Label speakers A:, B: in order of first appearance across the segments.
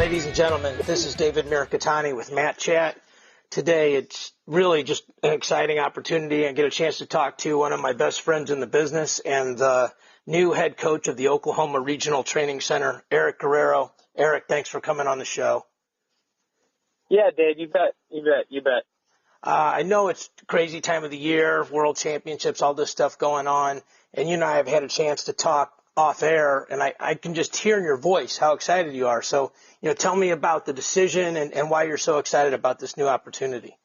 A: Ladies and gentlemen, this is David Mirikitani with Matt Chat. Today, it's really just an exciting opportunity. I get a chance to talk to one of my best friends in the business and the new head coach of the Oklahoma Regional Training Center, Eric Guerrero. Eric, thanks for coming on the show.
B: Yeah, Dave, you bet.
A: I know it's crazy time of the year, World Championships, all this stuff going on, and you and I have had a chance to talk off air, and I can just hear in your voice how excited you are. So, tell me about the decision and why you're so excited about this new opportunity.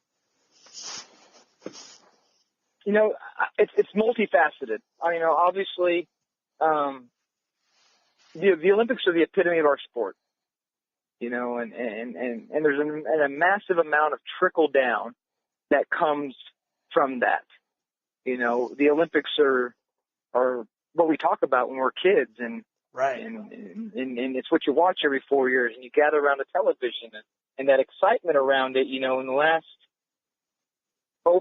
B: It's multifaceted. Obviously, the Olympics are the epitome of our sport, and there's a massive amount of trickle down that comes from that. The Olympics are what we talk about when we're kids, and
A: right,
B: and it's what you watch every 4 years, and you gather around the television, and that excitement around it. In the last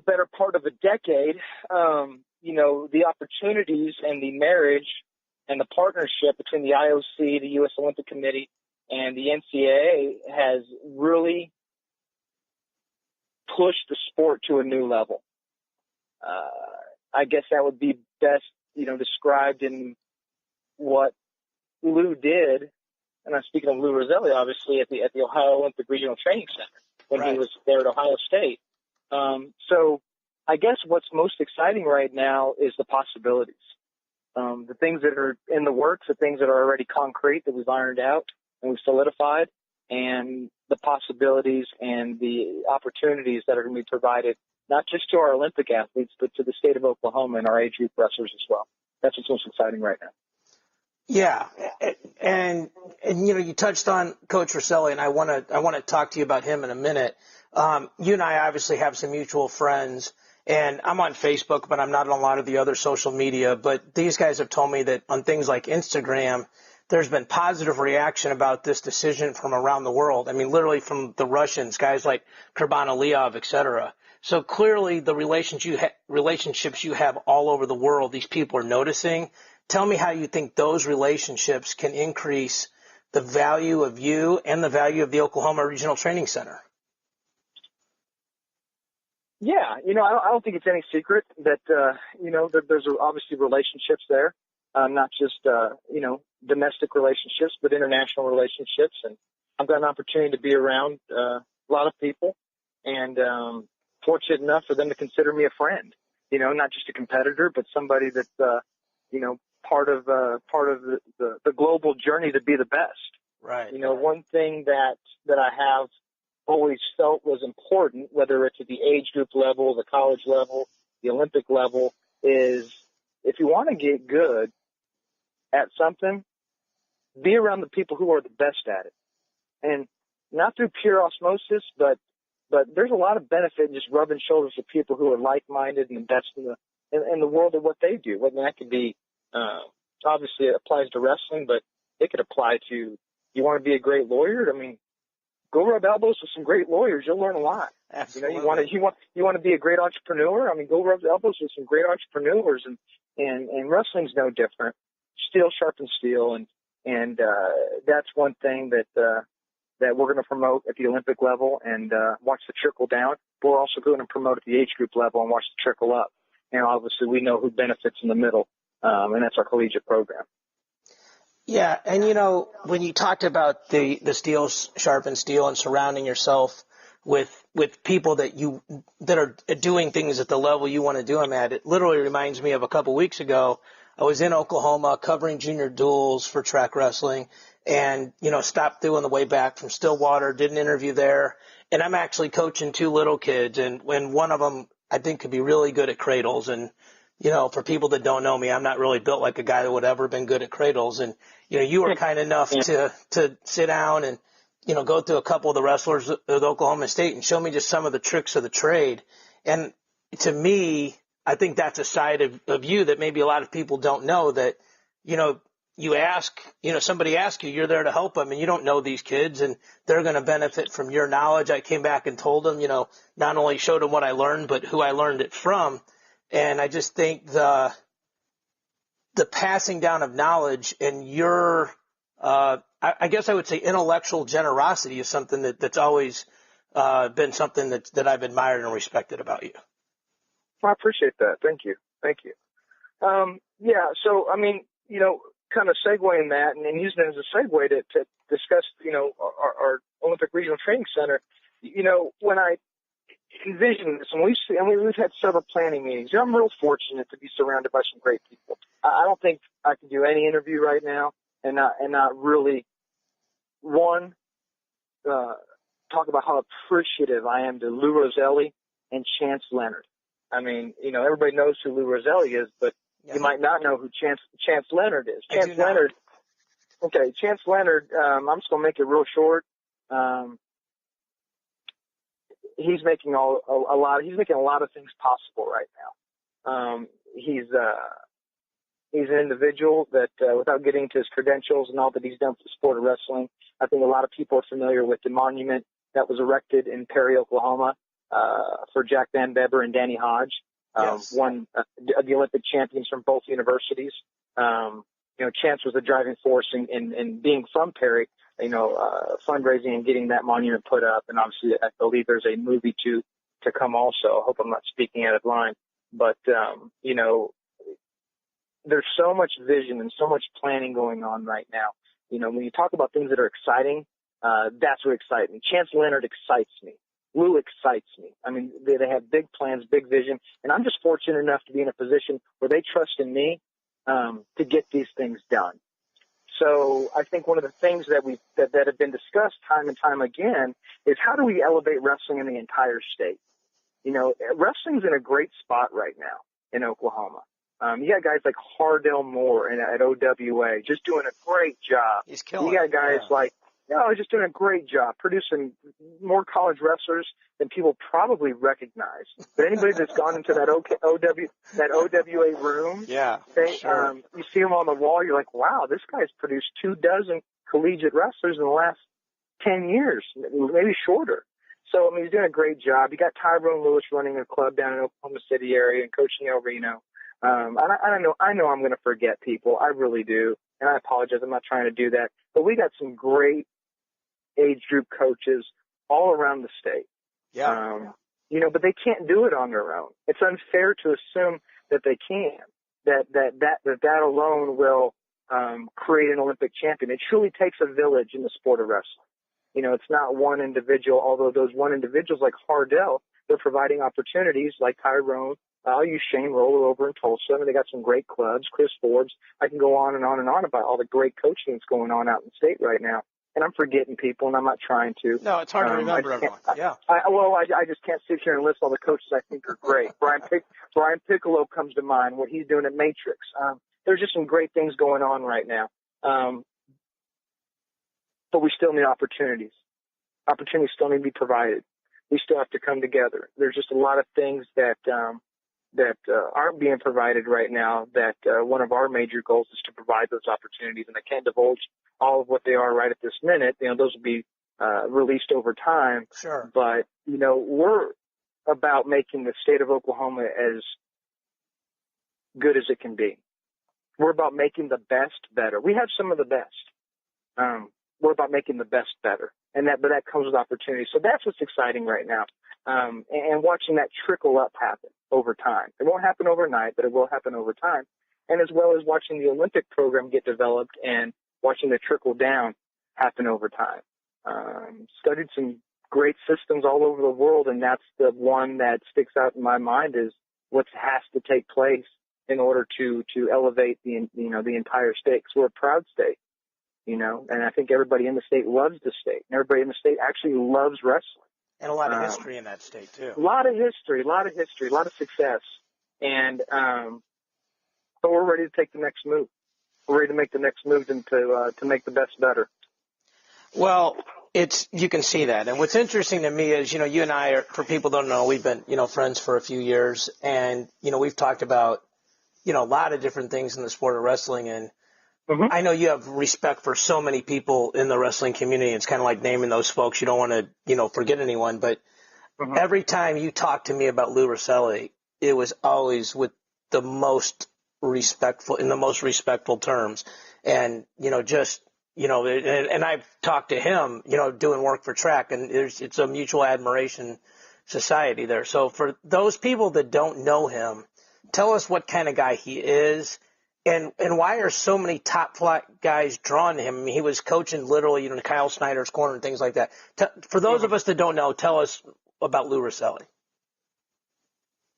B: better part of a decade, the opportunities and the marriage and the partnership between the IOC, the U.S. Olympic Committee, and the NCAA has really pushed the sport to a new level. I guess that would be best, described in what Lou did, and I'm speaking of Lou Roselli, obviously, at the Ohio Olympic Regional Training Center when
A: right.
B: he was there at Ohio State. So I guess what's most exciting right now is the possibilities. The things that are in the works, the things that are already concrete that we've ironed out and we've solidified, and the possibilities and the opportunities that are going to be provided not just to our Olympic athletes, but to the state of Oklahoma and our age group wrestlers as well. That's what's most exciting right now.
A: Yeah, and you touched on Coach Roselli, and I want to talk to you about him in a minute. You and I obviously have some mutual friends, and I'm on Facebook, but I'm not on a lot of the other social media. But these guys have told me that on things like Instagram, there's been positive reaction about this decision from around the world. I mean, literally from the Russians, guys like Kurbanaliyev, et cetera. So clearly the relationships you have all over the world, these people are noticing. Tell me how you think those relationships can increase the value of you and the value of the Oklahoma Regional Training Center.
B: Yeah, I don't think it's any secret that, that there's obviously relationships there, not just, domestic relationships, but international relationships. And I've got an opportunity to be around a lot of people, and fortunate enough for them to consider me a friend, not just a competitor, but somebody that's, part of the global journey to be the best.
A: Right.
B: One thing that I have always felt was important, whether it's at the age group level, the college level, the Olympic level, is if you want to get good at something, be around the people who are the best at it. And not through pure osmosis, but there's a lot of benefit in just rubbing shoulders with people who are like-minded and the best in the world of what they do. I mean, that could be, obviously it applies to wrestling, but it could apply to, you want to be a great lawyer? I mean, go rub elbows with some great lawyers. You'll learn a lot.
A: Absolutely.
B: You want to be a great entrepreneur? I mean, go rub elbows with some great entrepreneurs, and wrestling's no different. Steel sharpens steel, and that's one thing that we're going to promote at the Olympic level and watch the trickle down. But we're also going to promote at the age group level and watch the trickle up. And obviously, we know who benefits in the middle, and that's our collegiate program.
A: Yeah, and when you talked about the steel sharpen steel and surrounding yourself with people that are doing things at the level you want to do them at, it literally reminds me of a couple weeks ago. I was in Oklahoma covering junior duels for track wrestling, and stopped through on the way back from Stillwater, did an interview there, and I'm actually coaching two little kids, and when one of them I think could be really good at cradles, and for people that don't know me, I'm not really built like a guy that would ever been good at cradles. And, you were kind enough to sit down and, go through a couple of the wrestlers at Oklahoma State and show me just some of the tricks of the trade. And to me, I think that's a side of you that maybe a lot of people don't know, that, you ask, somebody asks you, you're there to help them, and you don't know these kids, and they're going to benefit from your knowledge. I came back and told them, not only showed them what I learned, but who I learned it from. And I just think the passing down of knowledge and your I guess I would say intellectual generosity is something that's always been something that I've admired and respected about you.
B: Well, I appreciate that. Thank you. Yeah. So, I mean, kind of segueing that and using it as a segue to discuss, our Olympic Regional Training Center, when I envision this, and we've had several planning meetings. I'm real fortunate to be surrounded by some great people. I don't think I could do any interview right now and not really talk about how appreciative I am to Lou Roselli and Chance Leonard. I mean, everybody knows who Lou Roselli is, but you might not know who Chance Leonard is. Chance Leonard. I'm just gonna make it real short. He's making a lot of things possible right now. He's an individual that, without getting into his credentials and all that he's done for the sport of wrestling, I think a lot of people are familiar with the monument that was erected in Perry, Oklahoma, for Jack Van Beber and Danny Hodge, the Olympic champions from both universities. Chance was the driving force in being from Perry, fundraising and getting that monument put up. And obviously, I believe there's a movie to come also. I hope I'm not speaking out of line, but, there's so much vision and so much planning going on right now. When you talk about things that are exciting, that's what excites me. Chance Leonard excites me. Lou excites me. I mean, they have big plans, big vision, and I'm just fortunate enough to be in a position where they trust in me to get these things done. So I think one of the things that have been discussed time and time again is how do we elevate wrestling in the entire state? Wrestling's in a great spot right now in Oklahoma. You got guys like Hardell Moore at OWA just doing a great job.
A: He's killing.
B: You got guys like, just doing a great job, producing more college wrestlers than people probably recognize. But anybody that's gone into that OWA room, you see them on the wall, you're like, wow, this guy's produced 24 collegiate wrestlers in the last 10 years, maybe shorter. So, I mean, he's doing a great job. You got Tyrone Lewis running a club down in Oklahoma City area and coaching El Reno. I know I'm going to forget people. I really do. And I apologize. I'm not trying to do that. But we got some great age group coaches all around the state.
A: Yeah.
B: But they can't do it on their own. It's unfair to assume that they can, that alone will, create an Olympic champion. It truly takes a village in the sport of wrestling. It's not one individual, although those one individuals like Hardell, they're providing opportunities like Tyrone. I'll use Shane Roller over in Tulsa. I mean, they got some great clubs, Chris Forbes. I can go on and on and on about all the great coaching that's going on out in the state right now. And I'm forgetting people, and I'm not trying to.
A: No, it's hard to remember everyone. Yeah.
B: I just can't sit here and list all the coaches I think are great. Brian Piccolo comes to mind, what he's doing at Matrix. There's just some great things going on right now. But we still need opportunities. Opportunities still need to be provided. We still have to come together. There's just a lot of things that aren't being provided right now that one of our major goals is to provide those opportunities. And I can't divulge all of what they are right at this minute. Those will be released over time.
A: Sure.
B: But, we're about making the state of Oklahoma as good as it can be. We're about making the best better. We have some of the best. We're about making the best better. But that comes with opportunity. So that's what's exciting right now. And watching that trickle up happen over time. It won't happen overnight, but it will happen over time. And as well as watching the Olympic program get developed and watching the trickle down happen over time. Studied some great systems all over the world, and that's the one that sticks out in my mind is what has to take place in order to elevate the entire state. 'Cause we're a proud state, and I think everybody in the state loves the state. And everybody in the state actually loves wrestling.
A: And a lot of history in that state, too.
B: A lot of history, a lot of success. And but we're ready to take the next move. We're ready to make the next move and to make the best better.
A: Well, you can see that. And what's interesting to me is, you and I are, for people who don't know, we've been, friends for a few years. And, we've talked about, a lot of different things in the sport of wrestling. And I know you have respect for so many people in the wrestling community. It's kind of like naming those folks. You don't want to, forget anyone. But every time you talk to me about Lou Roselli, it was always with the most respectful, in the most respectful terms. And, and I've talked to him, doing work for track, and it's a mutual admiration society there. So for those people that don't know him, tell us what kind of guy he is, and why are so many top flight guys drawn to him? I mean, he was coaching literally, Kyle Snyder's corner and things like that. For those of us that don't know, tell us about Lou Rosselli.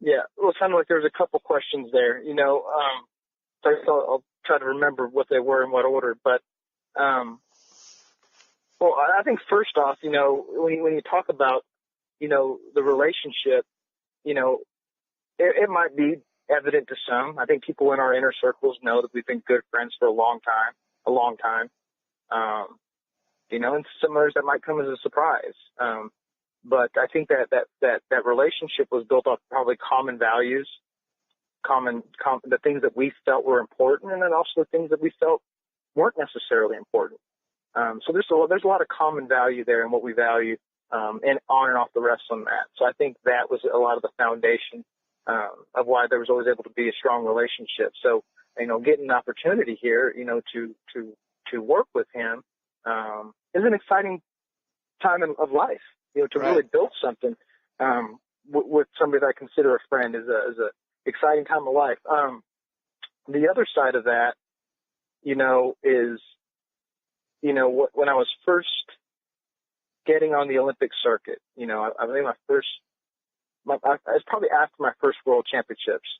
B: Yeah, well, it sounded like there was a couple questions there. So I'll try to remember what they were in what order. But, well, I think first off, when you talk about, the relationship, it might be evident to some. I think people in our inner circles know that we've been good friends for a long time. And some others that might come as a surprise. But I think that relationship was built off probably common values, the things that we felt were important, and then also the things that we felt weren't necessarily important. So there's a lot of common value there in what we value, and on and off the wrestling mat. So I think that was a lot of the foundation of why there was always able to be a strong relationship. So getting an opportunity here, to work with him is an exciting time of life. To
A: Right.
B: really build something with somebody that I consider a friend is a exciting time of life. The other side of that, is, when I was first getting on the Olympic circuit, I think it's probably after my first World Championships.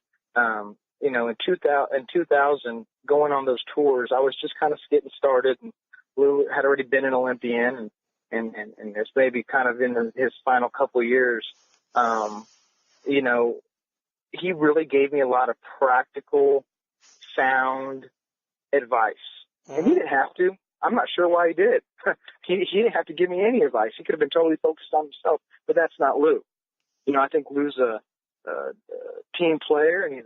B: In 2000, going on those tours, I was just kind of getting started, and Lou had already been an Olympian, and it's maybe kind of in his final couple of years, he really gave me a lot of practical, sound advice. Mm-hmm. And he didn't have to. I'm not sure why he did. He didn't have to give me any advice. He could have been totally focused on himself, but that's not Lou. I think Lou's a team player, and he's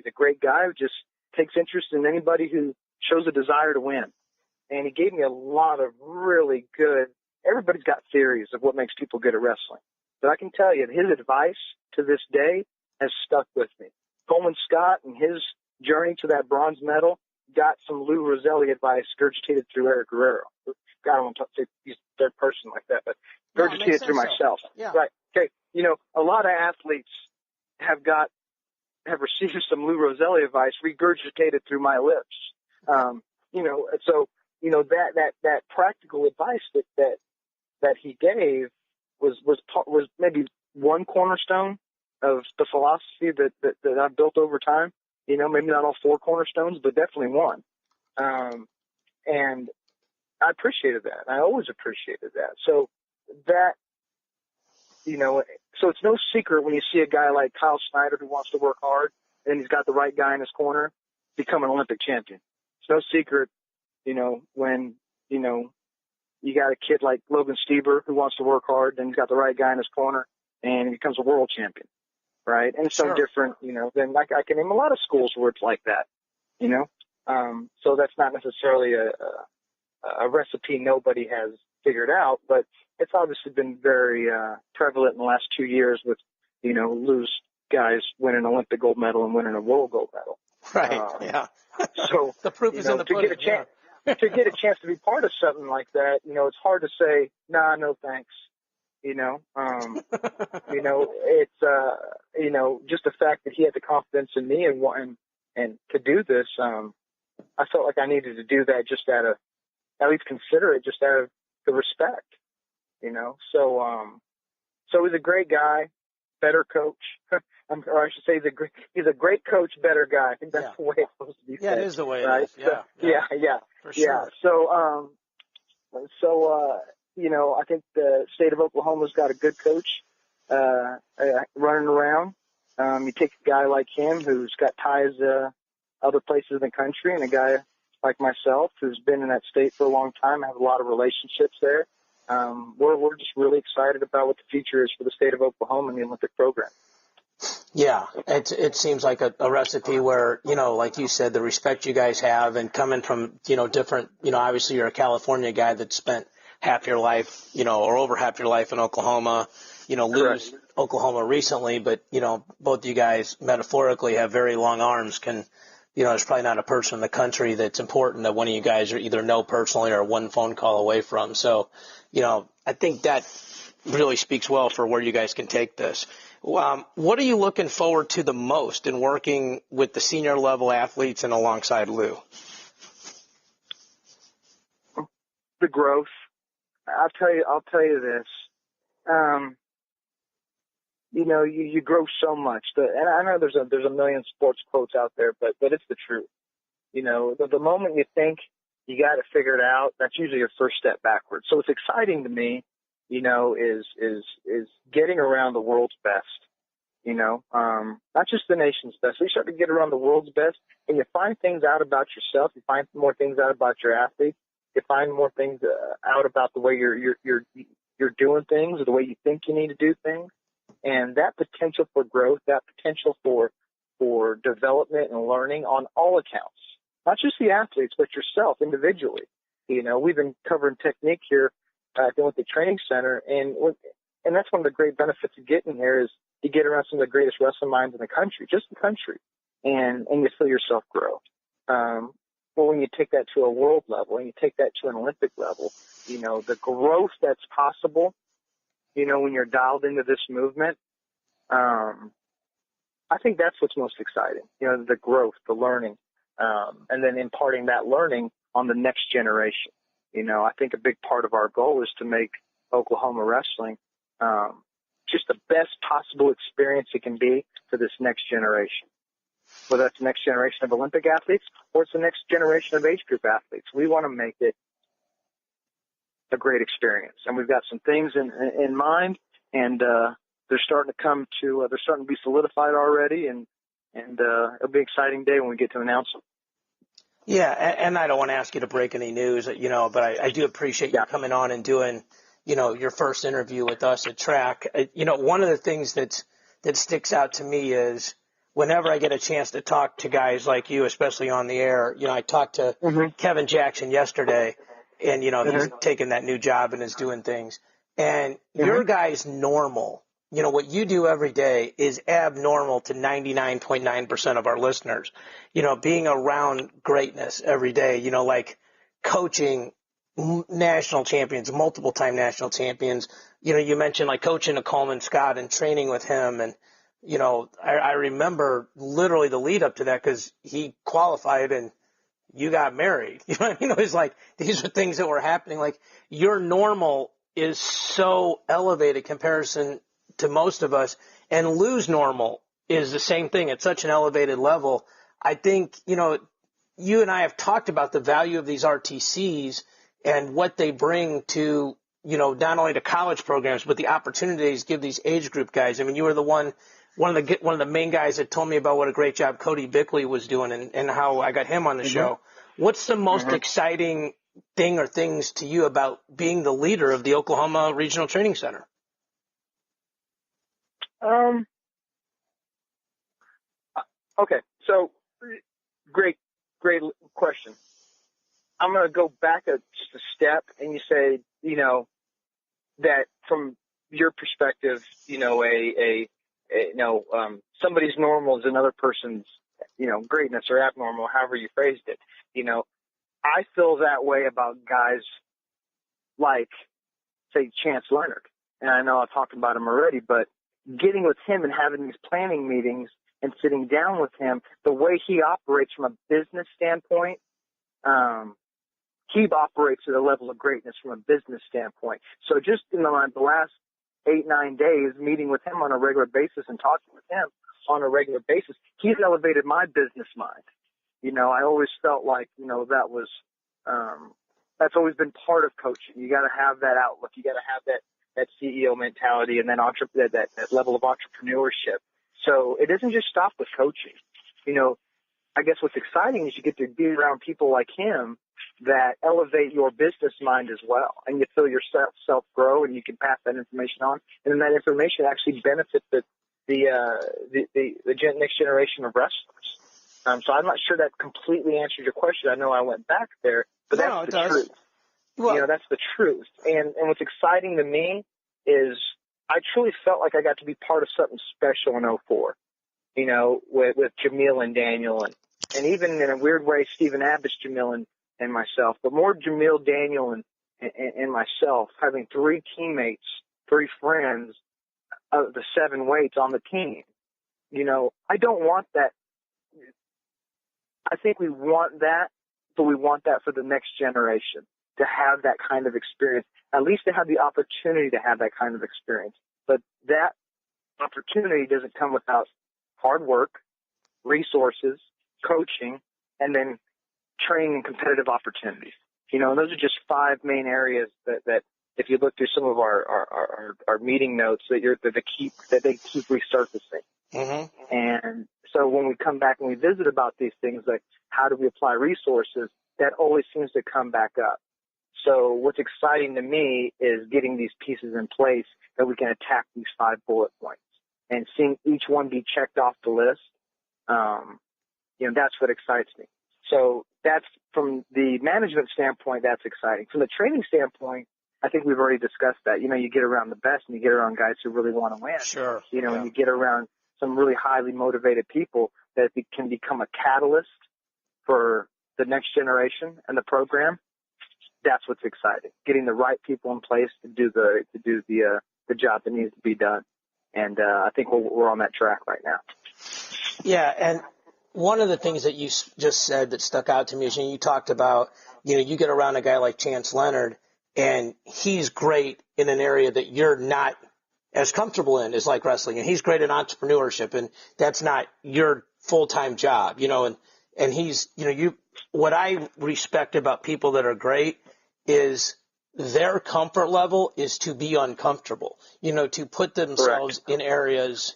B: a great guy who just takes interest in anybody who shows a desire to win. And he gave me a lot of really good. Everybody's got theories of what makes people good at wrestling, but I can tell you his advice to this day has stuck with me. Coleman Scott and his journey to that bronze medal got some Lou Rosselli advice regurgitated through Eric Guerrero. God, I won't say he's a third person like that, but regurgitated through myself.
A: Yeah.
B: Right. Okay. A lot of athletes have received some Lou Rosselli advice regurgitated through my lips. That practical advice that he gave was maybe one cornerstone of the philosophy that I've built over time. Maybe not all four cornerstones, but definitely one. And I appreciated that. I always appreciated that. So that, so it's no secret when you see a guy like Kyle Snyder who wants to work hard and he's got the right guy in his corner, become an Olympic champion. It's no secret, when, you got a kid like Logan Stieber who wants to work hard and he's got the right guy in his corner and he becomes a world champion. Right. And it's so different, than I can name a lot of schools where it's like that, so that's not necessarily a recipe nobody has figured out, but it's obviously been very prevalent in the last 2 years with, Lou's guys winning an Olympic gold medal and winning a world gold medal.
A: Right. Yeah.
B: So
A: the proof is in the pudding.
B: To get a chance to be part of something like that, it's hard to say, nah, no thanks. It's just the fact that he had the confidence in me and to do this, I felt like I needed to do that just at least consider it just out of the respect, so he's a great guy, better coach, or I should say he's a great coach, better guy. I think that's the way it's supposed to be said.
A: Yeah, it is the way
B: right?
A: it is. Yeah. For sure.
B: Yeah. So, I think the state of Oklahoma's got a good coach running around. You take a guy like him who's got ties other places in the country, and a guy like myself who's been in that state for a long time. I have a lot of relationships there. We're just really excited about what the future is for the state of Oklahoma and the Olympic program.
A: Yeah, it seems like a recipe where, like you said, the respect you guys have, and coming from, different, obviously you're a California guy that spent half your life, or over half your life in Oklahoma, lose Oklahoma recently, but, both you guys metaphorically have very long arms, can, there's probably not a person in the country that's important that one of you guys are either know personally or one phone call away from. So, I think that really speaks well for where you guys can take this. What are you looking forward to the most in working with the senior level athletes and alongside Lou?
B: The growth. I'll tell you this. You grow so much. And I know there's a million sports quotes out there, but it's the truth. The moment you think you got it figured out, that's usually your first step backwards. So what's exciting to me, is getting around the world's best. Not just the nation's best. We start to get around the world's best, and you find things out about yourself. You find more things out about your athletes. You find more things out about the way you're doing things, or the way you think you need to do things. And that potential for growth, that potential for development and learning on all accounts, not just the athletes, but yourself individually. We've been covering technique here at the Olympic Training Center, and that's one of the great benefits of getting here is you get around some of the greatest wrestling minds in the country, just the country, and you feel yourself grow. Well, when you take that to a world level and you take that to an Olympic level, the growth that's possible, when you're dialed into this movement, I think that's what's most exciting, the growth, the learning, and then imparting that learning on the next generation. I think a big part of our goal is to make Oklahoma wrestling just the best possible experience it can be for this next generation, whether that's the next generation of Olympic athletes or it's the next generation of age group athletes. We want to make it a great experience, and we've got some things in mind, and they're starting to be solidified already, and it'll be an exciting day when we get to announce them.
A: Yeah, and I don't want to ask you to break any news, but I do appreciate you coming on and doing, your first interview with us at Track. One of the things that sticks out to me is whenever I get a chance to talk to guys like you, especially on the air, I talked to Kevin Jackson yesterday, and, he's taken that new job and is doing things. And your guy's normal. What you do every day is abnormal to 99.9% of our listeners. Being around greatness every day, like coaching national champions, multiple time national champions. You mentioned like coaching a Coleman Scott and training with him. And, I remember literally the lead up to that because he qualified and you got married. You know what I mean? It was like these are things that were happening. Like your normal is so elevated comparison to most of us, and Lou's normal is the same thing at such an elevated level. I think, you and I have talked about the value of these RTCs and what they bring to, not only to college programs, but the opportunities give these age group guys. I mean, you were one of the main guys that told me about what a great job Cody Bickley was doing and how I got him on the show. What's the most exciting thing or things to you about being the leader of the Oklahoma Regional Training Center?
B: Okay. So great question. I'm going to go back just a step, and you say, that from your perspective, somebody's normal is another person's, greatness or abnormal, however you phrased it. I feel that way about guys like, say, Chance Leonard. And I know I've talked about him already, but getting with him and having these planning meetings and sitting down with him, the way he operates from a business standpoint, he operates at a level of greatness from a business standpoint. So just in the last 8-9 days, meeting with him on a regular basis and talking with him on a regular basis, he's elevated my business mind. I always felt like, that was, that's always been part of coaching. You got to have that outlook. You got to have that CEO mentality and then that level of entrepreneurship. So it doesn't just stop with coaching. I guess what's exciting is you get to be around people like him that elevate your business mind as well, and you feel yourself grow, and you can pass that information on, and then that information actually benefits the next generation of wrestlers. So I'm not sure that completely answered your question. I know I went back there, but that's the truth. Well, that's the truth. And what's exciting to me is I truly felt like I got to be part of something special in 2004, with Jamil and Daniel and even in a weird way, Stephen Abbas, Jamil, and myself, but more Jamil, Daniel, and myself, having 3 teammates, 3 friends of the 7 weights on the team. You know, I don't want that. I think we want that, but we want that for the next generation, to have that kind of experience, at least to have the opportunity to have that kind of experience. But that opportunity doesn't come without hard work, resources, coaching, and then training and competitive opportunities. You know, and those are just 5 main areas that if you look through some of our meeting notes, that they keep resurfacing.
A: Mm-hmm.
B: And so when we come back and we visit about these things, like how do we apply resources, that always seems to come back up. So what's exciting to me is getting these pieces in place that we can attack these 5 bullet points and seeing each one be checked off the list. You know, that's what excites me. So that's from the management standpoint, that's exciting. From the training standpoint, I think we've already discussed that. You know, you get around the best and you get around guys who really want to win.
A: Sure.
B: You know, and you get around some really highly motivated people that can become a catalyst for the next generation and the program. That's what's exciting. Getting the right people in place to do the job that needs to be done. And I think we're on that track right now.
A: Yeah, and one of the things that you just said that stuck out to me is you talked about, you know, you get around a guy like Chance Leonard, and he's great in an area that you're not as comfortable in, is like wrestling, and he's great in entrepreneurship, and that's not your full-time job, you know, and he's, you know, what I respect about people that are great is their comfort level is to be uncomfortable, you know, to put themselves in areas,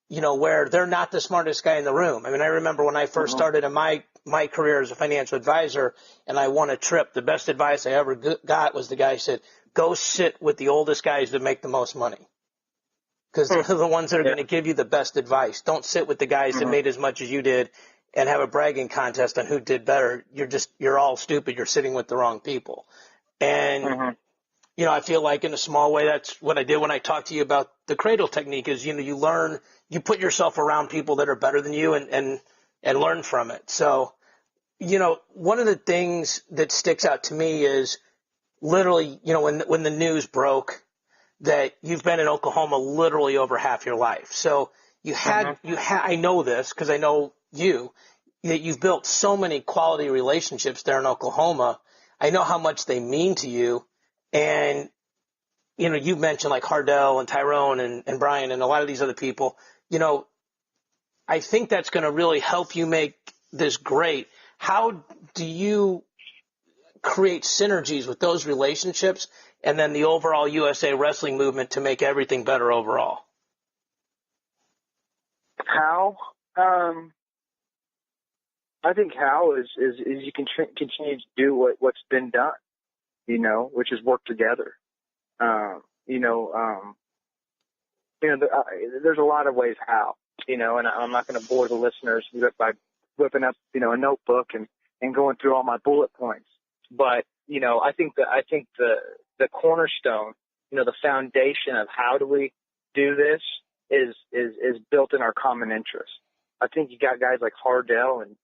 A: you know, where they're not the smartest guy in the room. I mean, I remember when I first started in my career as a financial advisor and I won a trip, the best advice I ever got was the guy who said, go sit with the oldest guys that make the most money. Because they're the ones that are going to give you the best advice. Don't sit with the guys that made as much as you did and have a bragging contest on who did better. You're all stupid. You're sitting with the wrong people. And, you know, I feel like in a small way, that's what I did when I talked to you about the cradle technique is, you know, you put yourself around people that are better than you and learn from it. So, you know, one of the things that sticks out to me is literally, you know, when the news broke that you've been in Oklahoma literally over half your life. So I know this because I know that you've built so many quality relationships there in Oklahoma. I know how much they mean to you. And, you know, you mentioned like Hardell and Tyrone and Brian and a lot of these other people. You know, I think that's going to really help you make this great. How do you create synergies with those relationships and then the overall USA wrestling movement to make everything better overall?
B: How? I think how is you can continue to do what's been done, you know, which is work together. There's a lot of ways how, you know, and I'm not going to bore the listeners by whipping up, you know, a notebook and going through all my bullet points. But, you know, I think the cornerstone, you know, the foundation of how do we do this is built in our common interest. I think you got guys like Hardell and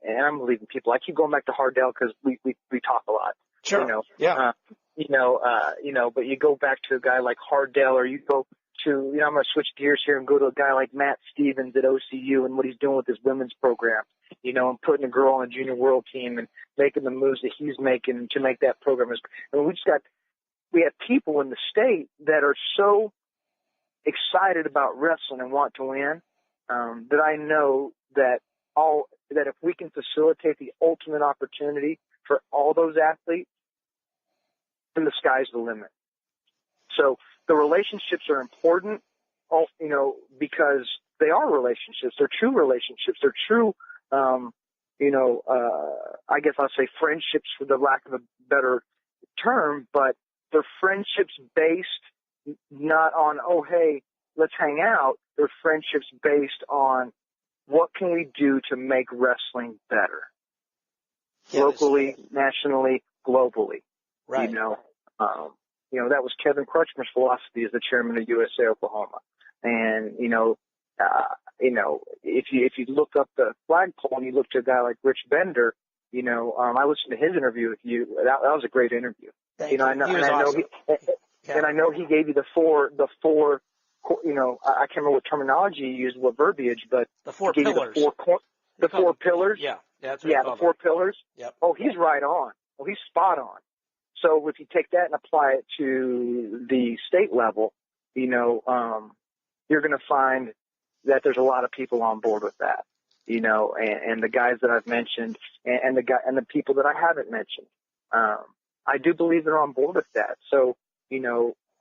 B: I'm leaving people. I keep going back to Hardell because we talk a lot.
A: Sure.
B: You know,
A: yeah.
B: But you go back to a guy like Hardell, or you go to, you know, I'm going to switch gears here and go to a guy like Matt Stevens at OCU and what he's doing with his women's program, you know, and putting a girl on a junior world team and making the moves that he's making to make that program. And we have people in the state that are so excited about wrestling and want to win, that I know that if we can facilitate the ultimate opportunity for all those athletes, then the sky's the limit. So the relationships are important, you know, because they are relationships. They're true relationships. They're true, I guess I'll say friendships for the lack of a better term, but they're friendships based not on, oh, hey, let's hang out. They're friendships based on what can we do to make wrestling better, locally, nationally, globally.
A: Right.
B: You know, that was Kevin Crutchmer's philosophy as the chairman of USA Oklahoma. And, if you look up the flagpole and you look to a guy like Rich Bender, I listened to his interview with you. That was a great interview.
A: Thank you.
B: I know,
A: He was
B: and
A: awesome.
B: And I know he gave you the four, I can't remember what terminology you used, what verbiage, but
A: the four
B: he gave
A: pillars.
B: You the four pillars.
A: Yeah, that's
B: yeah, the four pillars.
A: Yep.
B: Oh, he's right on. Oh, he's spot on. So if you take that and apply it to the state level, you're going to find that there's a lot of people on board with that, and the guys that I've mentioned and the people that I haven't mentioned. I do believe they're on board with that. So,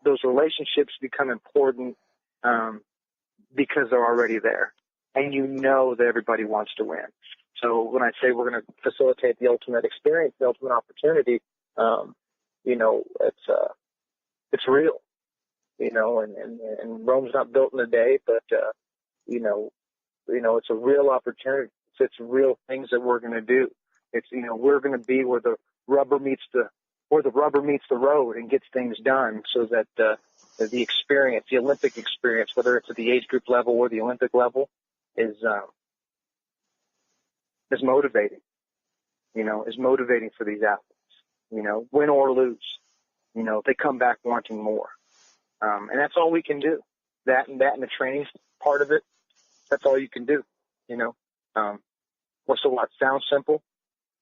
B: those relationships become important because they're already there. And that everybody wants to win. So when I say we're going to facilitate the ultimate experience, the ultimate opportunity, it's real, and Rome's not built in a day, but, it's a real opportunity. It's real things that we're going to do. It's, we're going to be where the rubber meets the road and gets things done so that the experience, the Olympic experience, whether it's at the age group level or the Olympic level, is motivating, is motivating for these athletes, win or lose, they come back wanting more. And that's all we can do. That and the training part of it, that's all you can do, what's the what? Sounds simple.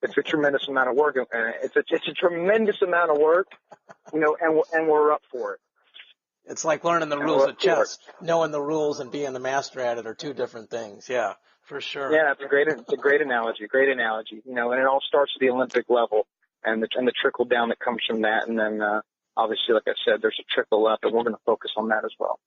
B: It's a tremendous amount of work, and it's a tremendous amount of work, and we're up for it.
A: It's like learning the rules of chess. Knowing the rules and being the master at it are two different things. Yeah, for sure.
B: Yeah, it's a great analogy. Great analogy. And it all starts at the Olympic level, and the trickle down that comes from that, and then obviously, like I said, there's a trickle up, and we're going to focus on that as well.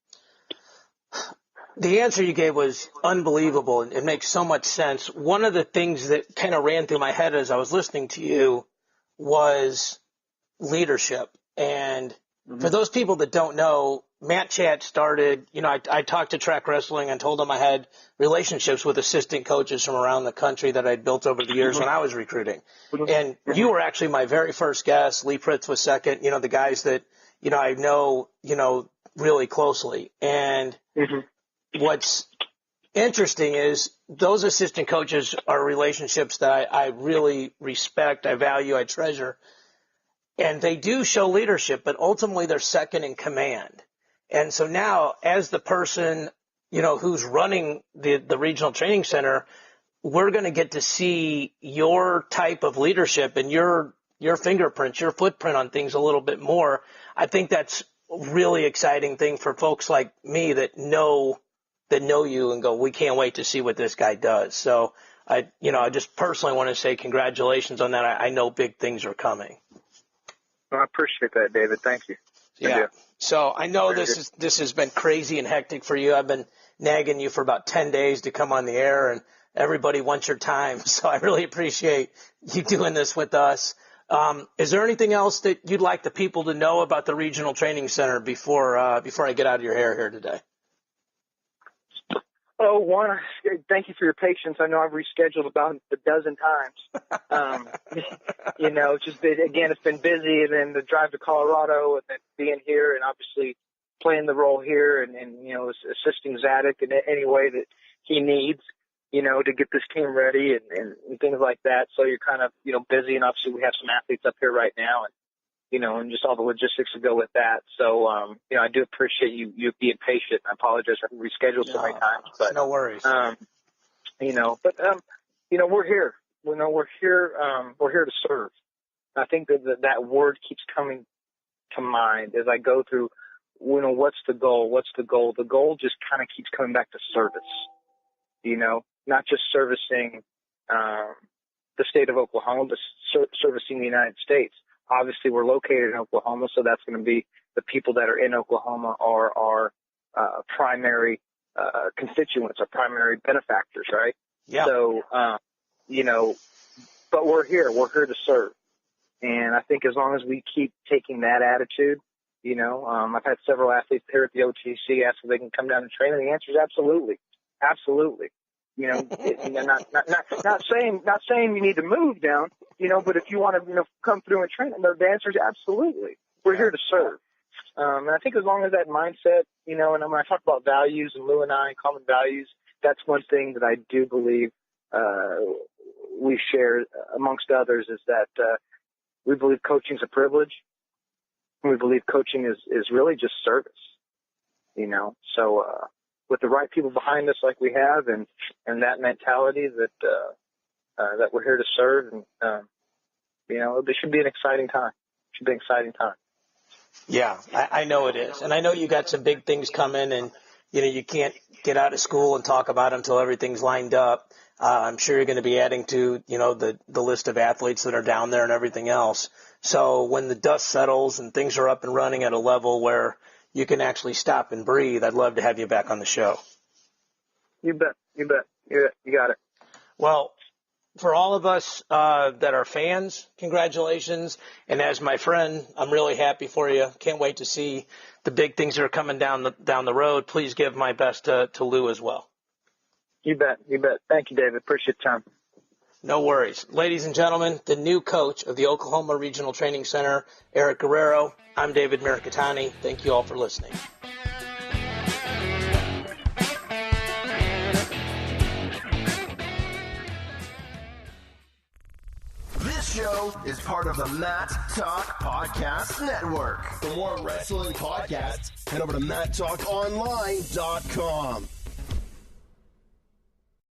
A: The answer you gave was unbelievable, and it makes so much sense. One of the things that kind of ran through my head as I was listening to you was leadership. And for those people that don't know, Matt Chat started, I talked to Track Wrestling and told them I had relationships with assistant coaches from around the country that I'd built over the years when I was recruiting. And you were actually my very first guest. Lee Pritz was second, the guys that, I know, really closely. And what's interesting is those assistant coaches are relationships that I really respect, I value, I treasure. And they do show leadership, but ultimately they're second in command. And so now, as the person, who's running the regional training center, we're going to get to see your type of leadership and your fingerprints, your footprint on things a little bit more. I think that's a really exciting thing for folks like me that know you and go, we can't wait to see what this guy does. So I just personally want to say congratulations on that. I know big things are coming.
B: Well, I appreciate that, David. Thank you.
A: Yeah. So I know this has been crazy and hectic for you. I've been nagging you for about 10 days to come on the air, and everybody wants your time. So I really appreciate you doing this with us. Is there anything else that you'd like the people to know about the Regional Training Center before I get out of your hair here today?
B: Oh, one, thank you for your patience. I know I've rescheduled about a dozen times. It's been busy, and then the drive to Colorado, and then being here, and obviously playing the role here, and assisting Zadok in any way that he needs, to get this team ready and things like that. So you're kind of, busy, and obviously we have some athletes up here right now, and just all the logistics to go with that. So, I do appreciate you being patient. I apologize for rescheduling so many times, but
A: no worries.
B: We're here. We're here to serve. I think that word keeps coming to mind as I go through, what's the goal? What's the goal? The goal just kind of keeps coming back to service, not just servicing, the state of Oklahoma, but servicing the United States. Obviously, we're located in Oklahoma, so that's going to be the people that are in Oklahoma are our primary constituents, our primary benefactors, right?
A: Yeah.
B: So, but we're here. We're here to serve. And I think as long as we keep taking that attitude, I've had several athletes here at the OTC ask if they can come down and train, and the answer is absolutely. Absolutely. Not saying you need to move down, but if you want to, come through and train, the answer is absolutely. We're here to serve. And I think as long as that mindset, and when I talk about values and Lou and I, common values, that's one thing that I do believe we share amongst others is that we believe coaching is a privilege. We believe coaching is really just service, So with the right people behind us like we have and that mentality that we're here to serve, and it should be an exciting time. It should be an exciting time.
A: Yeah, I know it is. And I know you got some big things coming, and, you can't get out of school and talk about them until everything's lined up. I'm sure you're going to be adding to, the list of athletes that are down there and everything else. So when the dust settles and things are up and running at a level where you can actually stop and breathe, I'd love to have you back on the show.
B: You bet. You got it.
A: Well, for all of us that are fans, congratulations. And as my friend, I'm really happy for you. Can't wait to see the big things that are coming down the road. Please give my best to Lou as well.
B: You bet. Thank you, David. Appreciate the time.
A: No worries. Ladies and gentlemen, the new coach of the Oklahoma Regional Training Center, Eric Guerrero. I'm David Mirikitani. Thank you all for listening.
C: This show is part of the Matt Talk Podcast Network. For more wrestling podcasts, head over to MattTalkOnline.com.